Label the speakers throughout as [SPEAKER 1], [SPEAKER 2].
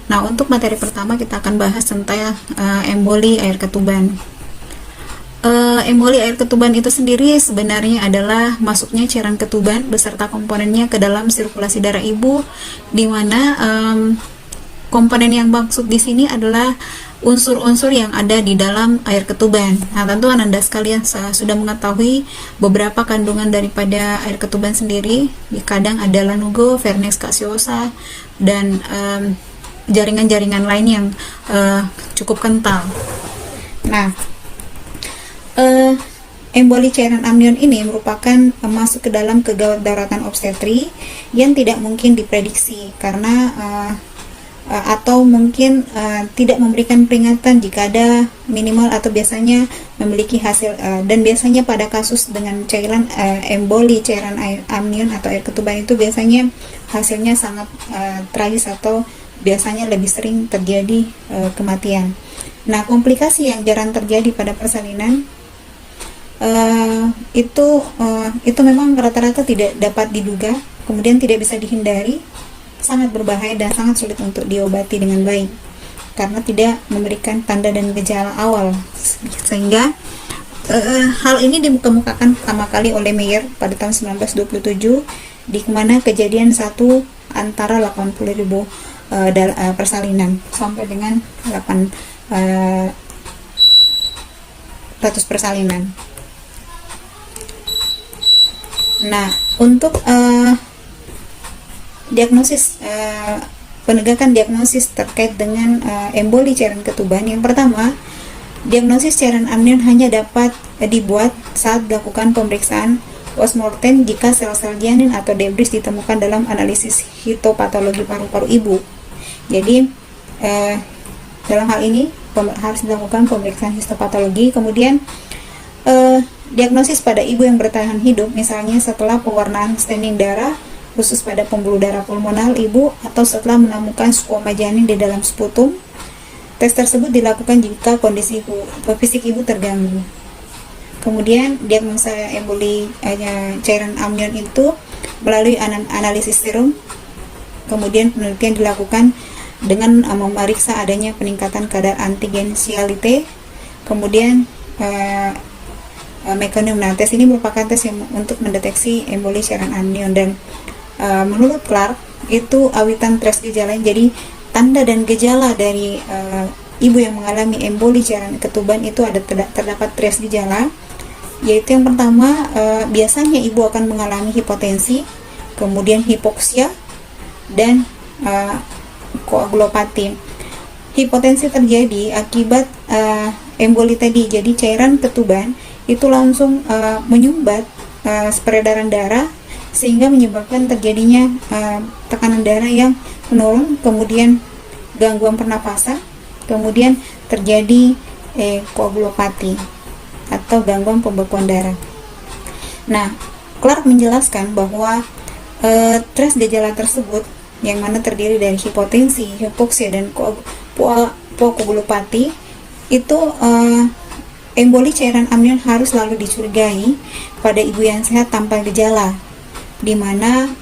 [SPEAKER 1] Nah, untuk materi pertama kita akan bahas tentang emboli air ketuban. Emboli air ketuban itu sendiri sebenarnya adalah masuknya cairan ketuban beserta komponennya ke dalam sirkulasi darah ibu, di mana komponen yang maksud di sini adalah unsur-unsur yang ada di dalam air ketuban. Nah, tentu Anda sekalian sudah mengetahui beberapa kandungan daripada air ketuban sendiri. Kadang ada lanugo, vernix caseosa, dan jaringan-jaringan lain yang cukup kental. Nah, emboli cairan amnion ini merupakan masuk ke dalam kegawat daratan obstetri yang tidak mungkin diprediksi karena atau mungkin tidak memberikan peringatan jika ada minimal atau biasanya memiliki hasil dan biasanya pada kasus dengan cairan emboli cairan amnion atau air ketuban itu biasanya hasilnya sangat tragis atau biasanya lebih sering terjadi kematian. Nah, komplikasi yang jarang terjadi pada persalinan itu memang rata-rata tidak dapat diduga, kemudian tidak bisa dihindari, sangat berbahaya dan sangat sulit untuk diobati dengan baik karena tidak memberikan tanda dan gejala awal. Sehingga hal ini dikemukakan pertama kali oleh Meyer pada tahun 1927, di mana kejadian satu antara 80.000 persalinan sampai dengan 800 persalinan. Nah, untuk diagnosis penegakan diagnosis terkait dengan emboli cairan ketuban, yang pertama, diagnosis cairan amnion hanya dapat dibuat saat dilakukan pemeriksaan postmortem jika sel-sel janin atau debris ditemukan dalam analisis histopatologi paru-paru ibu. Jadi dalam hal ini harus dilakukan pemeriksaan histopatologi. Kemudian diagnosis pada ibu yang bertahan hidup, misalnya setelah pewarnaan standing darah khusus pada pembuluh darah pulmonal ibu atau setelah menemukan skoma janin di dalam sputum. Tes tersebut dilakukan jika kondisi fisik ibu terganggu. Kemudian diagnosa emboli cairan amnion itu melalui analisis serum. Kemudian penelitian dilakukan dengan memeriksa adanya peningkatan kadar antigen sialite. Kemudian mekanisme. Nah, tes ini merupakan tes yang untuk mendeteksi emboli cairan amnion, dan menurut Clark itu awitan tres gejala. Jadi tanda dan gejala dari ibu yang mengalami emboli cairan ketuban itu terdapat tres gejala, yaitu yang pertama, biasanya ibu akan mengalami hipotensi, kemudian hipoksia, dan koagulopati. Hipotensi terjadi akibat emboli tadi. Jadi cairan ketuban itu langsung menyumbat peredaran darah sehingga menyebabkan terjadinya tekanan darah yang menurun, kemudian gangguan pernapasan, kemudian terjadi koagulopati atau gangguan pembekuan darah. Nah, Clark menjelaskan bahwa tres gejala tersebut yang mana terdiri dari hipotensi, hipoksia, dan koagulopati itu emboli cairan amnion harus selalu dicurigai pada ibu yang sehat tanpa gejala, di mana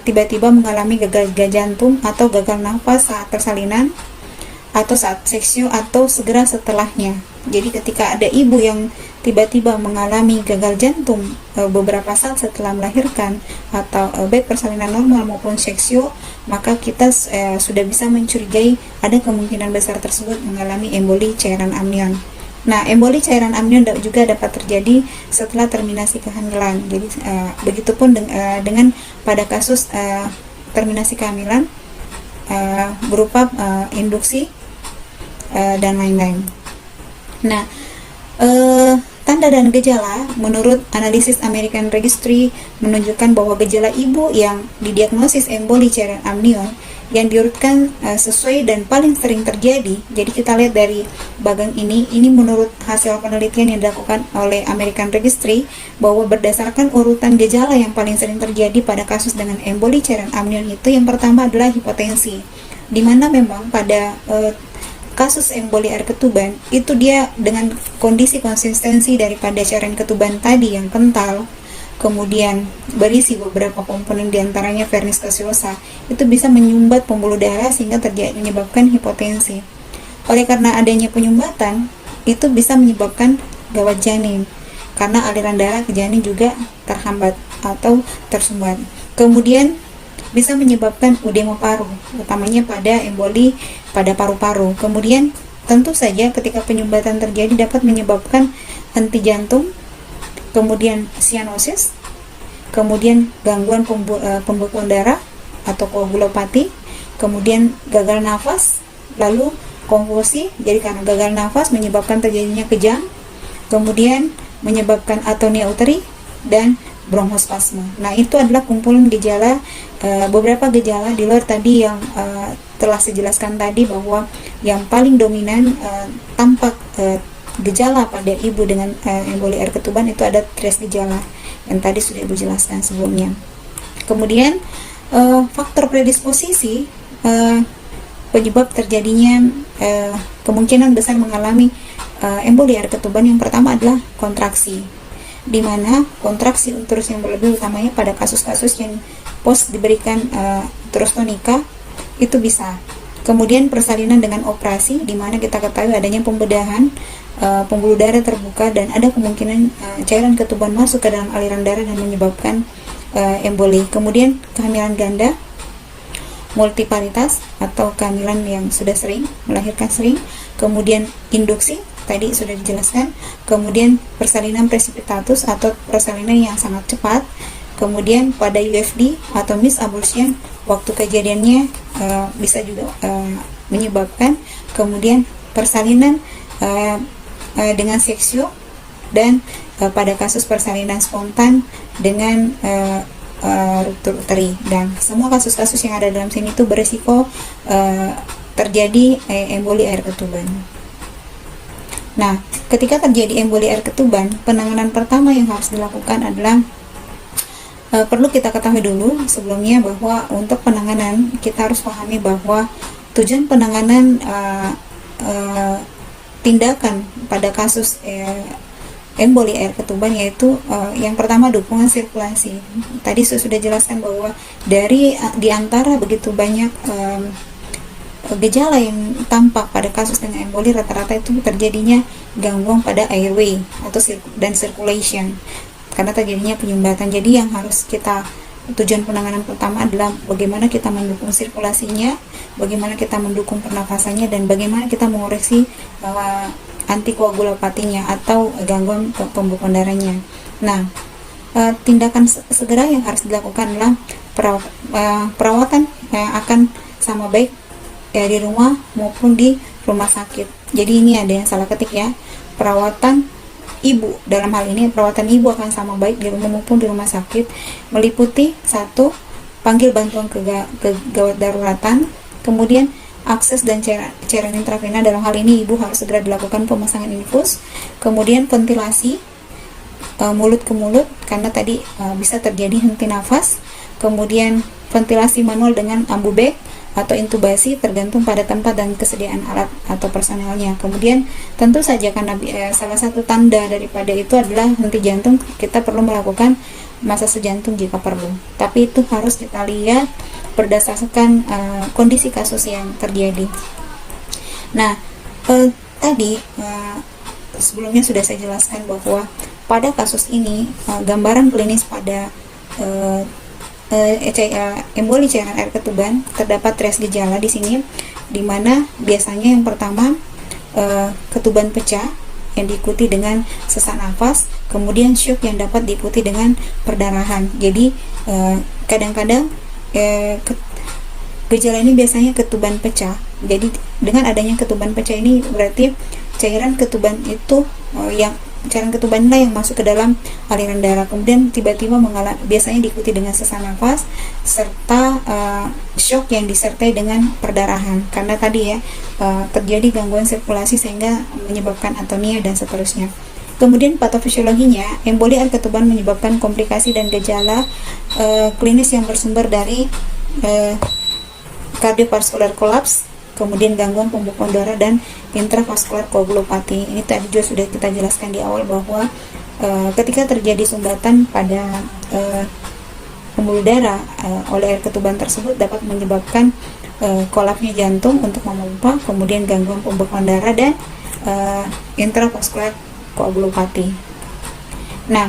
[SPEAKER 1] tiba-tiba mengalami gagal jantung atau gagal nafas saat persalinan atau saat seksio atau segera setelahnya. Jadi ketika ada ibu yang tiba-tiba mengalami gagal jantung beberapa saat setelah melahirkan atau baik persalinan normal maupun seksio, maka kita sudah bisa mencurigai ada kemungkinan besar tersebut mengalami emboli cairan amnion. Nah, emboli cairan amnion juga dapat terjadi setelah terminasi kehamilan. Jadi begitupun dengan pada kasus terminasi kehamilan berupa induksi dan lain-lain. Nah, tanda dan gejala menurut analisis American Registry menunjukkan bahwa gejala ibu yang didiagnosis emboli cairan amnion yang diurutkan sesuai dan paling sering terjadi. Jadi kita lihat dari bagang ini menurut hasil penelitian yang dilakukan oleh American Registry bahwa berdasarkan urutan gejala yang paling sering terjadi pada kasus dengan emboli cairan amnion itu, yang pertama adalah hipotensi, di mana memang pada kasus emboli air ketuban itu dia dengan kondisi konsistensi daripada cairan ketuban tadi yang kental, kemudian berisi beberapa komponen diantaranya vernis gaseosa, itu bisa menyumbat pembuluh darah sehingga menyebabkan hipotensi. Oleh karena adanya penyumbatan, itu bisa menyebabkan gawat janin karena aliran darah ke janin juga terhambat atau tersumbat. Kemudian bisa menyebabkan edema paru, utamanya pada emboli pada paru-paru. Kemudian tentu saja ketika penyumbatan terjadi dapat menyebabkan henti jantung, kemudian sianosis, kemudian gangguan pembekuan darah atau koagulopati, kemudian gagal nafas, lalu konvulsi. Jadi karena gagal nafas menyebabkan terjadinya kejang, kemudian menyebabkan atonia uteri dan bronkospasme. Nah, itu adalah kumpulan gejala, beberapa gejala di luar tadi yang telah saya jelaskan tadi, bahwa yang paling dominan tampak gejala pada ibu dengan emboli air ketuban itu ada 3 gejala yang tadi sudah Ibu jelaskan sebelumnya. Kemudian faktor predisposisi penyebab terjadinya kemungkinan besar mengalami emboli air ketuban, yang pertama adalah kontraksi, di mana kontraksi uterus yang berlebih utamanya pada kasus-kasus yang post diberikan uterus tonika itu bisa. Kemudian persalinan dengan operasi, di mana kita ketahui adanya pembedahan pembuluh darah terbuka dan ada kemungkinan cairan ketuban masuk ke dalam aliran darah dan menyebabkan emboli. Kemudian kehamilan ganda, multiparitas atau kehamilan yang sudah sering, melahirkan sering, kemudian induksi tadi sudah dijelaskan, kemudian persalinan precipitatus atau persalinan yang sangat cepat, kemudian pada UFD atau misabsorption waktu kejadiannya bisa juga menyebabkan, kemudian persalinan dengan seksio, dan pada kasus persalinan spontan dengan ruptur uteri. Dan semua kasus-kasus yang ada dalam sini itu berisiko terjadi emboli air ketuban. Nah, ketika terjadi emboli air ketuban, penanganan pertama yang harus dilakukan adalah perlu kita ketahui dulu sebelumnya bahwa untuk penanganan kita harus pahami bahwa tujuan penanganan tindakan pada kasus emboli air ketuban yaitu yang pertama dukungan sirkulasi. Tadi saya sudah jelaskan bahwa di antara begitu banyak gejala yang tampak pada kasus dengan emboli, rata-rata itu terjadinya gangguan pada airway atau dan circulation karena terjadinya penyumbatan. Jadi yang harus kita tujuan penanganan pertama adalah bagaimana kita mendukung sirkulasinya, bagaimana kita mendukung pernafasannya, dan bagaimana kita mengoreksi antikoagulopatinya atau gangguan pembekuan darahnya. Nah, tindakan segera yang harus dilakukan adalah perawatan yang akan sama baik di rumah maupun di rumah sakit. Jadi ini ada yang salah ketik ya. Perawatan ibu, dalam hal ini perawatan ibu akan sama baik di rumah maupun di rumah sakit, meliputi 1. Panggil bantuan ke gawat daruratan, kemudian akses dan cairan intravena, dalam hal ini ibu harus segera dilakukan pemasangan infus, kemudian ventilasi mulut ke mulut karena tadi bisa terjadi henti nafas, kemudian ventilasi manual dengan ambubek atau intubasi tergantung pada tempat dan kesediaan alat atau personelnya. Kemudian tentu saja karena salah satu tanda daripada itu adalah henti jantung, kita perlu melakukan massase jantung jika perlu, tapi itu harus kita lihat berdasarkan kondisi kasus yang terjadi. Nah, tadi sebelumnya sudah saya jelaskan bahwa pada kasus ini gambaran klinis pada emboli cairan air ketuban terdapat 3 gejala di sini, di mana biasanya yang pertama ketuban pecah yang diikuti dengan sesak nafas, kemudian syok yang dapat diikuti dengan perdarahan. Jadi kadang-kadang gejala ini biasanya ketuban pecah. Jadi dengan adanya ketuban pecah ini berarti cairan ketuban itu cairan ketuban yang masuk ke dalam aliran darah, kemudian tiba-tiba biasanya diikuti dengan sesak nafas serta shock yang disertai dengan perdarahan karena tadi ya terjadi gangguan sirkulasi sehingga menyebabkan atonia dan seterusnya. Kemudian patofisiologinya, emboli air ketuban menyebabkan komplikasi dan gejala klinis yang bersumber dari kardiovaskular kolaps, kemudian gangguan pembekuan darah dan intravaskular koagulopati. Ini tadi juga sudah kita jelaskan di awal bahwa ketika terjadi sumbatan pada pembuluh darah oleh air ketuban tersebut dapat menyebabkan kolapsnya jantung untuk memompa, kemudian gangguan pembekuan darah dan intravaskular koagulopati. Nah,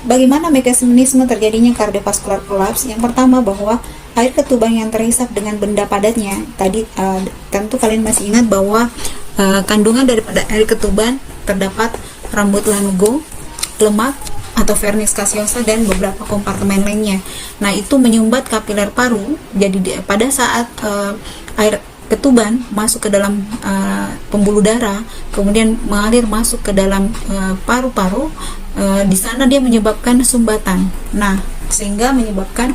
[SPEAKER 1] bagaimana mekanisme terjadinya kardiovaskular kolaps? Yang pertama, bahwa air ketuban yang terhisap dengan benda padatnya tadi, tentu kalian masih ingat bahwa kandungan daripada air ketuban terdapat rambut lanugo, lemak atau vernix caseosa dan beberapa kompartemen lainnya. Nah, itu menyumbat kapiler paru. Jadi pada saat air ketuban masuk ke dalam pembuluh darah, kemudian mengalir masuk ke dalam paru-paru, di sana dia menyebabkan sumbatan. Nah, sehingga menyebabkan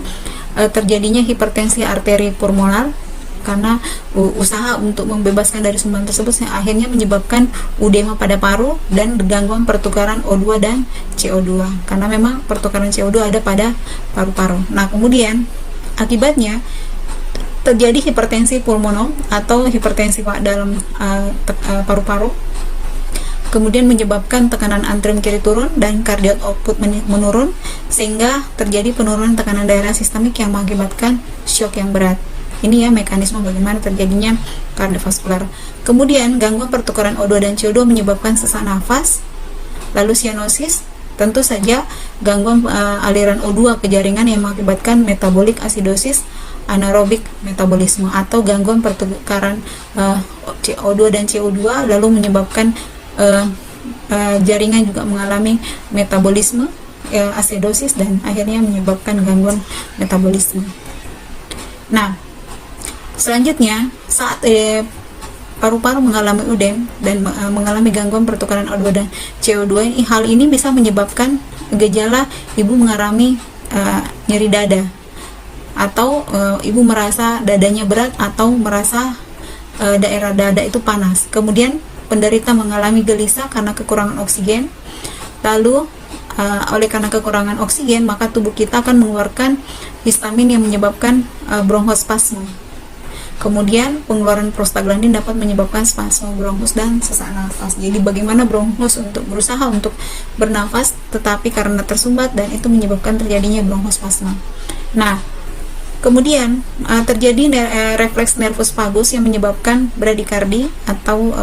[SPEAKER 1] terjadinya hipertensi arteri pulmonar, karena usaha untuk membebaskan dari sumbatan tersebut yang akhirnya menyebabkan udema pada paru dan gangguan pertukaran O2 dan CO2, karena memang pertukaran CO2 ada pada paru-paru. Nah, kemudian akibatnya terjadi hipertensi pulmoner atau hipertensi dalam paru-paru, kemudian menyebabkan tekanan antrium kiri turun dan cardiac output menurun, sehingga terjadi penurunan tekanan daerah sistemik yang mengakibatkan shock yang berat. Ini ya mekanisme bagaimana terjadinya kardiovaskular. Kemudian gangguan pertukaran O2 dan CO2 menyebabkan sesak nafas, lalu sianosis, tentu saja gangguan aliran O2 ke jaringan yang mengakibatkan metabolic acidosis, anaerobik metabolisme, atau gangguan pertukaran O2 dan CO2 lalu menyebabkan jaringan juga mengalami metabolisme, acidosis, dan akhirnya menyebabkan gangguan metabolisme. Nah, selanjutnya saat paru-paru mengalami udem dan mengalami gangguan pertukaran O2 dan CO2, hal ini bisa menyebabkan gejala ibu mengalami nyeri dada, atau ibu merasa dadanya berat atau merasa daerah dada itu panas. Kemudian penderita mengalami gelisah karena kekurangan oksigen. Lalu oleh karena kekurangan oksigen, maka tubuh kita akan mengeluarkan histamin yang menyebabkan bronkospasme. Kemudian pengeluaran prostaglandin dapat menyebabkan spasme bronkus dan sesak nafas. Jadi bagaimana bronkus untuk berusaha untuk bernafas, tetapi karena tersumbat dan itu menyebabkan terjadinya bronkospasme. Nah, kemudian terjadi refleks nervus vagus yang menyebabkan bradikardi atau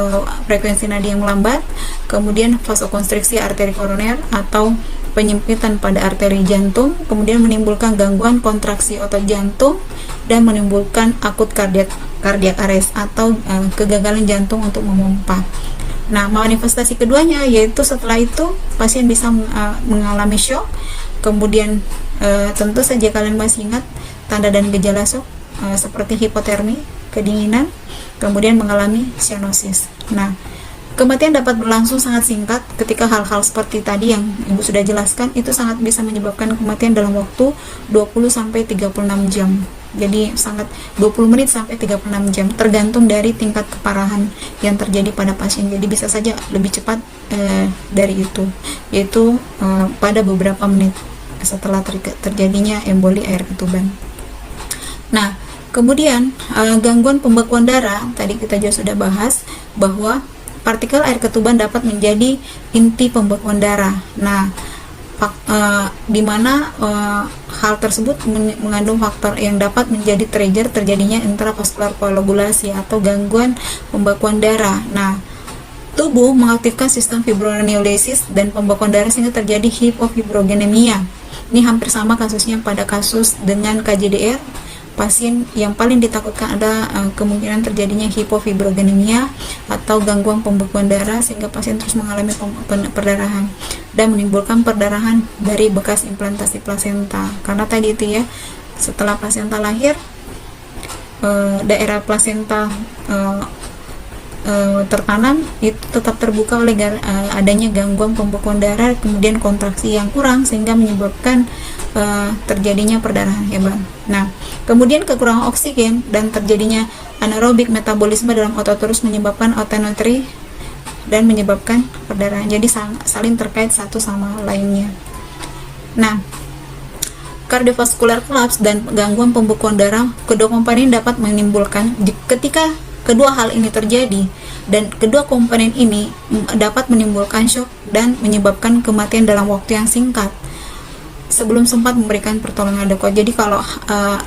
[SPEAKER 1] frekuensi nadi yang melambat, kemudian vasokonstriksi arteri koroner atau penyempitan pada arteri jantung, kemudian menimbulkan gangguan kontraksi otot jantung dan menimbulkan akut cardiac arrest atau kegagalan jantung untuk memompa. Nah, manifestasi keduanya yaitu setelah itu pasien bisa mengalami shock, kemudian tentu saja kalian masih ingat tanda dan gejala shock seperti hipotermi, kedinginan, kemudian mengalami cyanosis. Nah, kematian dapat berlangsung sangat singkat ketika hal-hal seperti tadi yang Ibu sudah jelaskan itu sangat bisa menyebabkan kematian dalam waktu 20-36 jam. Jadi sangat 20 menit sampai 36 jam tergantung dari tingkat keparahan yang terjadi pada pasien. Jadi bisa saja lebih cepat dari itu, yaitu pada beberapa menit setelah terjadinya emboli air ketuban. Nah, kemudian gangguan pembekuan darah, tadi kita juga sudah bahas bahwa partikel air ketuban dapat menjadi inti pembekuan darah. Nah, di mana hal tersebut mengandung faktor yang dapat menjadi trigger terjadinya intravaskular koagulasi atau gangguan pembekuan darah. Nah, tubuh mengaktifkan sistem fibrinolysis dan pembekuan darah sehingga terjadi hipofibrogenemia. Ini hampir sama kasusnya pada kasus dengan KJDR. Pasien yang paling ditakutkan ada kemungkinan terjadinya hipofibrogenemia atau gangguan pembekuan darah sehingga pasien terus mengalami perdarahan dan menimbulkan perdarahan dari bekas implantasi plasenta. Karena tadi itu ya, setelah plasenta lahir, daerah plasenta tertanam itu tetap terbuka oleh adanya gangguan pembekuan darah, kemudian kontraksi yang kurang sehingga menyebabkan terjadinya perdarahan hebat. Nah, kemudian kekurangan oksigen dan terjadinya anaerobik metabolisme dalam otot terus menyebabkan otonometri dan menyebabkan perdarahan. Jadi saling terkait satu sama lainnya. Nah, kardiovaskular collapse dan gangguan pembekuan darah kedua komponen dapat menimbulkan ketika kedua hal ini terjadi dan kedua komponen ini dapat menimbulkan shock dan menyebabkan kematian dalam waktu yang singkat sebelum sempat memberikan pertolongan adekuat. Jadi kalau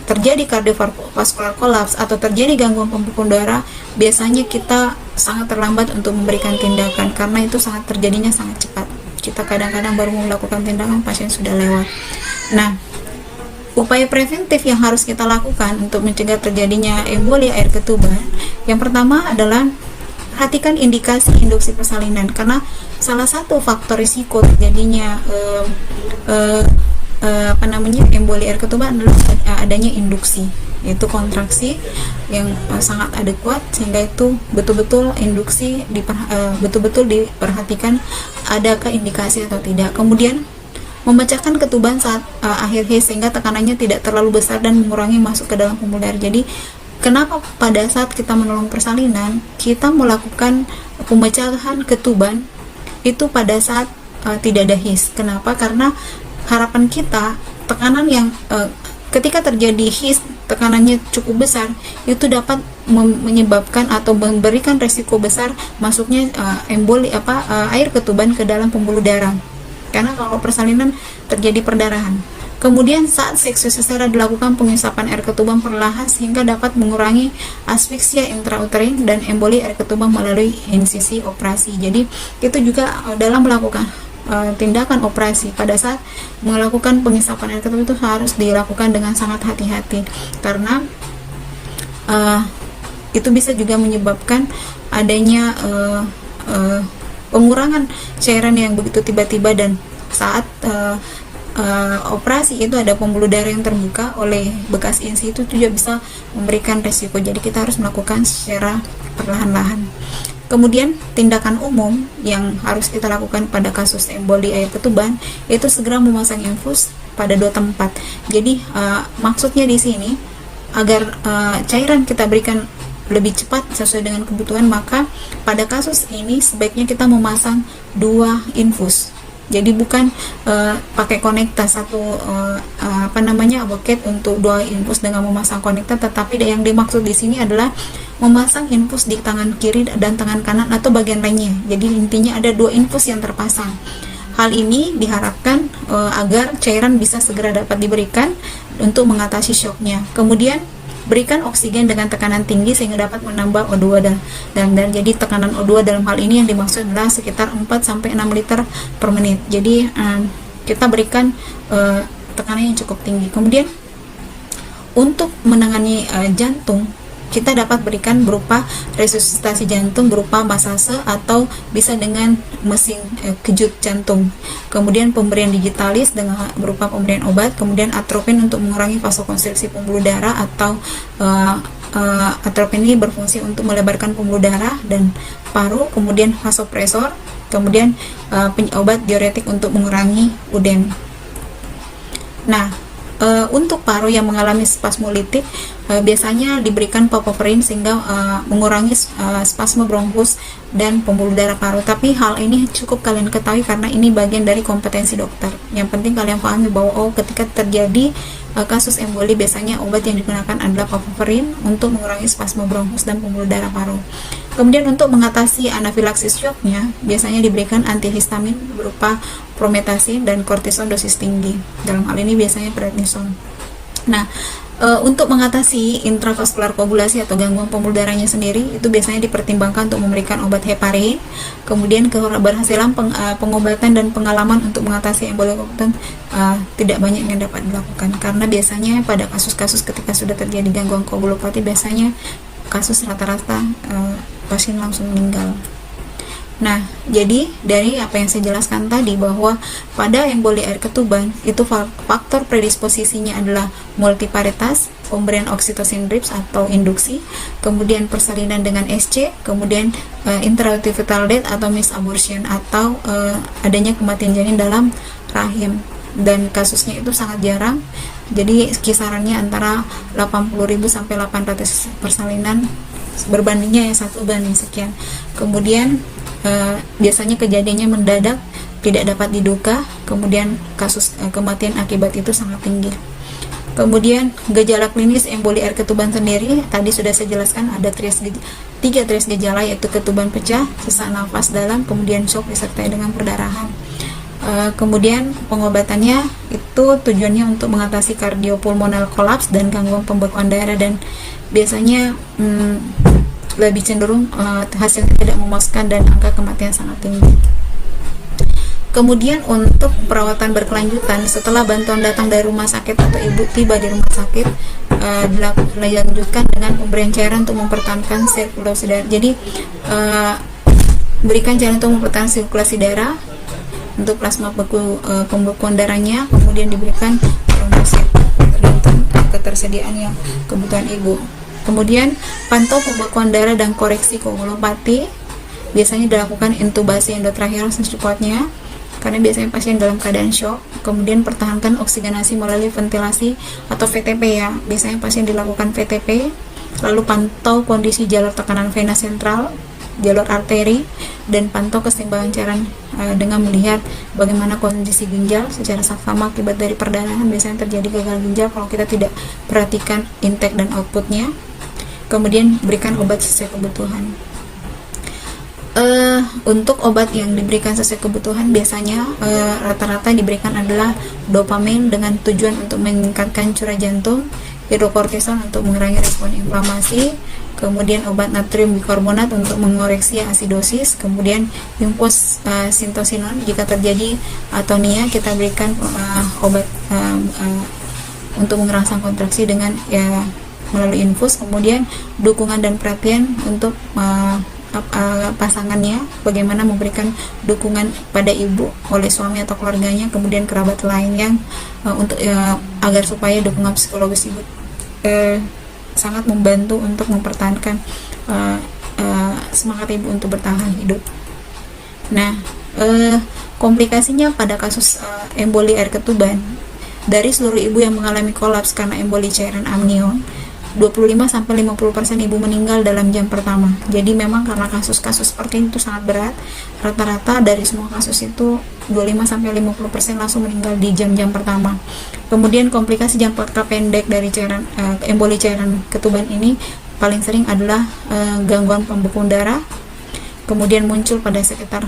[SPEAKER 1] terjadi kardiovaskular kolaps atau terjadi gangguan pembekuan darah, biasanya kita sangat terlambat untuk memberikan tindakan karena itu terjadinya sangat cepat. Kita kadang-kadang baru melakukan tindakan, pasien sudah lewat. Nah, upaya preventif yang harus kita lakukan untuk mencegah terjadinya emboli air ketuban, yang pertama adalah perhatikan indikasi induksi persalinan, karena salah satu faktor risiko terjadinya emboli air ketuban adalah adanya induksi, yaitu kontraksi yang sangat adekuat, sehingga itu betul-betul induksi betul-betul diperhatikan adakah indikasi atau tidak. Kemudian memecahkan ketuban saat akhir haze sehingga tekanannya tidak terlalu besar dan mengurangi masuk ke dalam pembuluh darah. Jadi kenapa pada saat kita menolong persalinan kita melakukan pemecahan ketuban itu pada saat tidak ada haze? Kenapa? Karena harapan kita tekanan yang ketika terjadi haze tekanannya cukup besar itu dapat menyebabkan atau memberikan resiko besar masuknya emboli air ketuban ke dalam pembuluh darah, karena kalau persalinan terjadi perdarahan. Kemudian saat seksi sesera dilakukan pengisapan air ketuban perlahan sehingga dapat mengurangi asfiksia intrauterin dan emboli air ketuban melalui insisi operasi. Jadi itu juga dalam melakukan tindakan operasi pada saat melakukan pengisapan air ketuban itu harus dilakukan dengan sangat hati-hati, karena itu bisa juga menyebabkan adanya pengurangan cairan yang begitu tiba-tiba, dan saat operasi itu ada pembuluh darah yang terbuka oleh bekas insi, itu juga bisa memberikan resiko. Jadi kita harus melakukan secara perlahan-lahan. Kemudian tindakan umum yang harus kita lakukan pada kasus emboli air ketuban itu segera memasang infus pada 2 tempat. Jadi maksudnya di sini agar cairan kita berikan lebih cepat sesuai dengan kebutuhan, maka pada kasus ini sebaiknya kita memasang 2 infus. Jadi bukan pakai konektor bucket untuk 2 infus dengan memasang konektor, tetapi yang dimaksud di sini adalah memasang infus di tangan kiri dan tangan kanan atau bagian lainnya. Jadi intinya ada 2 infus yang terpasang. Hal ini diharapkan agar cairan bisa segera dapat diberikan untuk mengatasi shocknya. Kemudian berikan oksigen dengan tekanan tinggi sehingga dapat menambah O2 dan jadi tekanan O2 dalam hal ini yang dimaksud adalah sekitar 4-6 liter per menit. Jadi kita berikan tekanan yang cukup tinggi. Kemudian untuk menangani jantung, kita dapat berikan berupa resusitasi jantung berupa masase atau bisa dengan mesin kejut jantung. Kemudian pemberian digitalis dengan berupa pemberian obat, kemudian atropin untuk mengurangi vasokonstriksi pembuluh darah atau atropin ini berfungsi untuk melebarkan pembuluh darah dan paru, kemudian vasopresor, kemudian obat diuretik untuk mengurangi uden. Nah, untuk paru yang mengalami spasmolitik biasanya diberikan papaverin sehingga mengurangi spasme bronkus dan pembuluh darah paru. Tapi hal ini cukup kalian ketahui karena ini bagian dari kompetensi dokter. Yang penting kalian pahami bahwa ketika terjadi kasus emboli biasanya obat yang digunakan adalah papaverin untuk mengurangi spasme bronkus dan pembuluh darah paru. Kemudian untuk mengatasi anafilaksis shocknya biasanya diberikan antihistamin berupa prometasin dan kortison dosis tinggi. Dalam hal ini biasanya prednisone. Nah, untuk mengatasi intravaskular koagulasi atau gangguan pembuluh darahnya sendiri itu biasanya dipertimbangkan untuk memberikan obat heparin. Kemudian keberhasilan pengobatan dan pengalaman untuk mengatasi emboli ketuban tidak banyak yang dapat dilakukan, karena biasanya pada kasus-kasus ketika sudah terjadi gangguan koagulopati biasanya kasus rata-rata pasien langsung meninggal. Nah, jadi dari apa yang saya jelaskan tadi bahwa pada emboli air ketuban itu faktor predisposisinya adalah multiparitas, pemberian oksitosin drips atau induksi, kemudian persalinan dengan SC, kemudian intrauterine death atau misabortion atau adanya kematian janin dalam rahim, dan kasusnya itu sangat jarang. Jadi kisarannya antara 80.000 sampai 800 persalinan, berbandingnya ya 1 banding sekian. Kemudian biasanya kejadiannya mendadak, tidak dapat diduga, kemudian kasus kematian akibat itu sangat tinggi. Kemudian gejala klinis emboli air ketuban sendiri tadi sudah saya jelaskan, ada tiga trias gejala, yaitu ketuban pecah, sesak nafas dalam, kemudian shock disertai dengan perdarahan. Kemudian pengobatannya itu tujuannya untuk mengatasi kardiopulmonal kolaps dan gangguan pembekuan darah, dan biasanya lebih cenderung hasilnya tidak memuaskan dan angka kematian sangat tinggi. Kemudian untuk perawatan berkelanjutan, setelah bantuan datang dari rumah sakit atau ibu tiba di rumah sakit, dilanjutkan dengan pemberian cairan untuk mempertahankan sirkulasi darah. Jadi berikan cairan untuk mempertahankan sirkulasi darah untuk plasma pembekuan darahnya, kemudian diberikan promosi tergantung ketersediaannya kebutuhan ibu. Kemudian pantau pembekuan darah dan koreksi koagulopati, biasanya dilakukan intubasi endotracheal secepatnya karena biasanya pasien dalam keadaan shock. Kemudian pertahankan oksigenasi melalui ventilasi atau VTP ya, biasanya pasien dilakukan VTP. Lalu pantau kondisi jalur tekanan vena sentral, jalur arteri, dan pantau keseimbangan cairan dengan melihat bagaimana kondisi ginjal secara saksama akibat dari perdarahan. Biasanya terjadi gagal ginjal kalau kita tidak perhatikan intake dan outputnya. Kemudian berikan obat sesuai kebutuhan. Untuk obat yang diberikan sesuai kebutuhan biasanya rata-rata diberikan adalah dopamin dengan tujuan untuk meningkatkan curah jantung, hidrokortison untuk mengurangi respon inflamasi, kemudian obat natrium bikarbonat untuk mengoreksi asidosis, kemudian sintosinon jika terjadi atonia kita berikan obat untuk merangsang kontraksi dengan melalui infus. Kemudian dukungan dan perhatian untuk pasangannya, bagaimana memberikan dukungan pada ibu oleh suami atau keluarganya, kemudian kerabat lain yang untuk agar supaya dukungan psikologis ibu sangat membantu untuk mempertahankan semangat ibu untuk bertahan hidup. Nah, komplikasinya pada kasus emboli air ketuban, dari seluruh ibu yang mengalami kolaps karena emboli cairan amnion, 25-50% ibu meninggal dalam jam pertama. Jadi memang karena kasus-kasus seperti itu sangat berat, rata-rata dari semua kasus itu 25-50% langsung meninggal di jam-jam pertama. Kemudian komplikasi jangka pendek dari cairan emboli cairan ketuban ini paling sering adalah gangguan pembekuan darah, kemudian muncul pada sekitar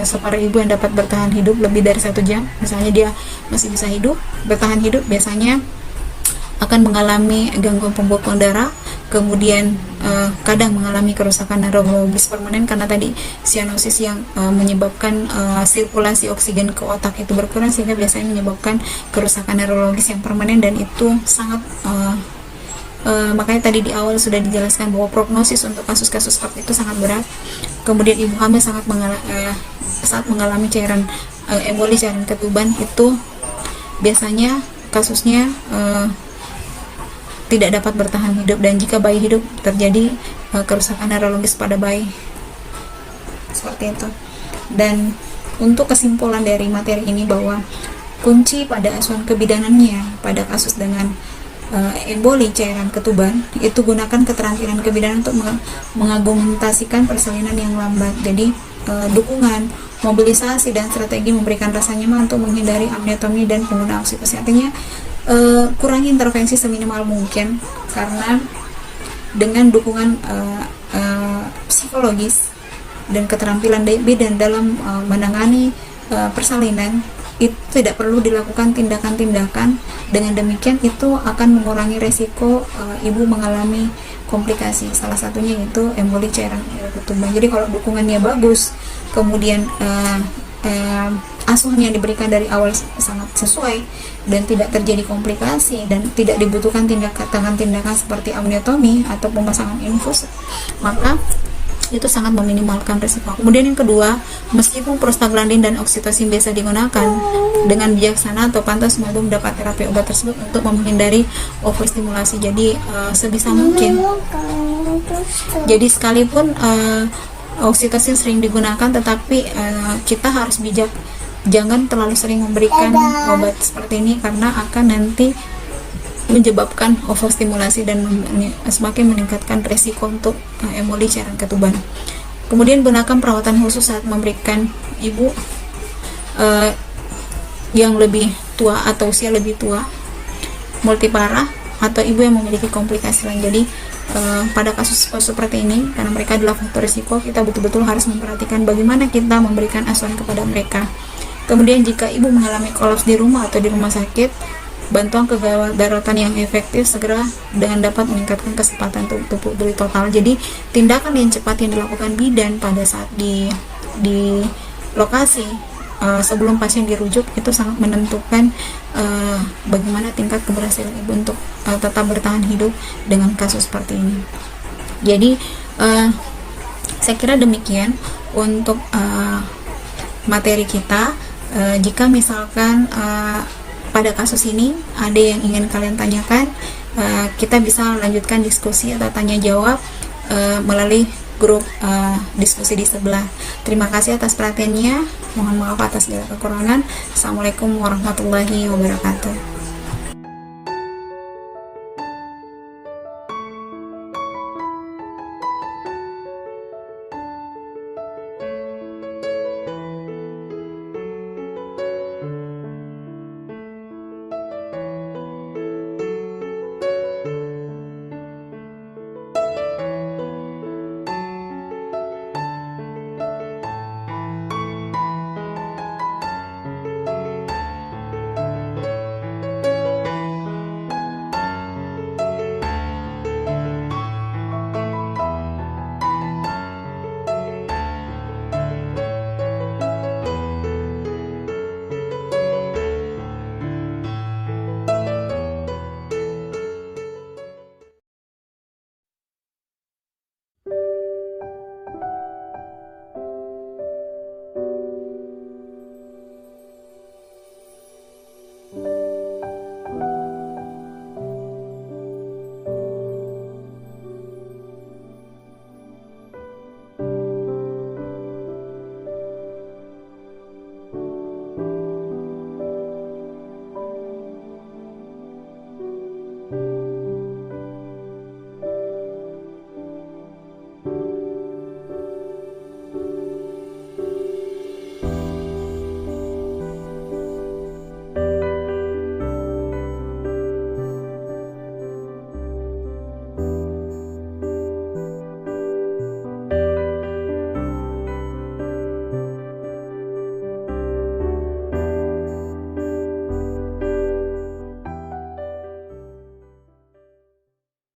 [SPEAKER 1] separuh ibu yang dapat bertahan hidup lebih dari 1 jam. Misalnya dia masih bisa bertahan hidup, biasanya akan mengalami gangguan pembekuan darah, kemudian kadang mengalami kerusakan neurologis permanen karena tadi sianosis yang menyebabkan sirkulasi oksigen ke otak itu berkurang, sehingga biasanya menyebabkan kerusakan neurologis yang permanen, dan itu sangat makanya tadi di awal sudah dijelaskan bahwa prognosis untuk kasus-kasus seperti itu sangat berat. Kemudian ibu hamil saat mengalami cairan emboli cairan ketuban itu biasanya kasusnya tidak dapat bertahan hidup, dan jika bayi hidup terjadi kerusakan neurologis pada bayi seperti itu. Dan untuk kesimpulan dari materi ini bahwa kunci pada asuhan kebidanannya pada kasus dengan emboli cairan ketuban itu gunakan keterampilan kebidanan untuk mengargumentasikan persalinan yang lambat. Jadi dukungan, mobilisasi, dan strategi memberikan rasa nyaman untuk menghindari amniotomi dan penggunaan oksitosin. Artinya kurangi intervensi seminimal mungkin, karena dengan dukungan psikologis dan keterampilan bidan dalam menangani persalinan itu tidak perlu dilakukan tindakan-tindakan. Dengan demikian itu akan mengurangi resiko ibu mengalami komplikasi, salah satunya itu emboli cairan ketuban. Jadi kalau dukungannya bagus, kemudian asuhan yang diberikan dari awal sangat sesuai dan tidak terjadi komplikasi dan tidak dibutuhkan tindakan seperti amniotomi atau pemasangan infus, maka itu sangat meminimalkan risiko. Kemudian yang kedua, meskipun prostaglandin dan oksitosin biasa digunakan, dengan bijaksana atau pantas sebelum mendapat terapi obat tersebut untuk menghindari overstimulasi. Jadi sebisa mungkin, jadi sekalipun oksitosin sering digunakan, tetapi kita harus bijak, jangan terlalu sering memberikan obat seperti ini karena akan nanti menyebabkan overstimulasi dan semakin meningkatkan resiko untuk emboli cairan ketuban. Kemudian gunakan perawatan khusus saat memberikan ibu yang lebih tua atau usia lebih tua. multiparah atau ibu yang memiliki komplikasi lain. Jadi pada kasus seperti ini, karena mereka adalah faktor risiko, kita betul-betul harus memperhatikan bagaimana kita memberikan asuhan kepada mereka. Kemudian jika ibu mengalami kolaps di rumah atau di rumah sakit, bantuan kedaruratan yang efektif segera dengan dapat meningkatkan kecepatan tubuh beli total. Jadi tindakan yang cepat yang dilakukan bidan pada saat di lokasi sebelum pasien dirujuk itu sangat menentukan bagaimana tingkat keberhasilan ibu untuk tetap bertahan hidup dengan kasus seperti ini. Jadi saya kira demikian untuk materi kita. Jika misalkan pada kasus ini ada yang ingin kalian tanyakan, kita bisa lanjutkan diskusi atau tanya jawab melalui grup diskusi di sebelah. Terima kasih atas perhatiannya. Mohon maaf atas segala kekurangan. Assalamualaikum warahmatullahi wabarakatuh.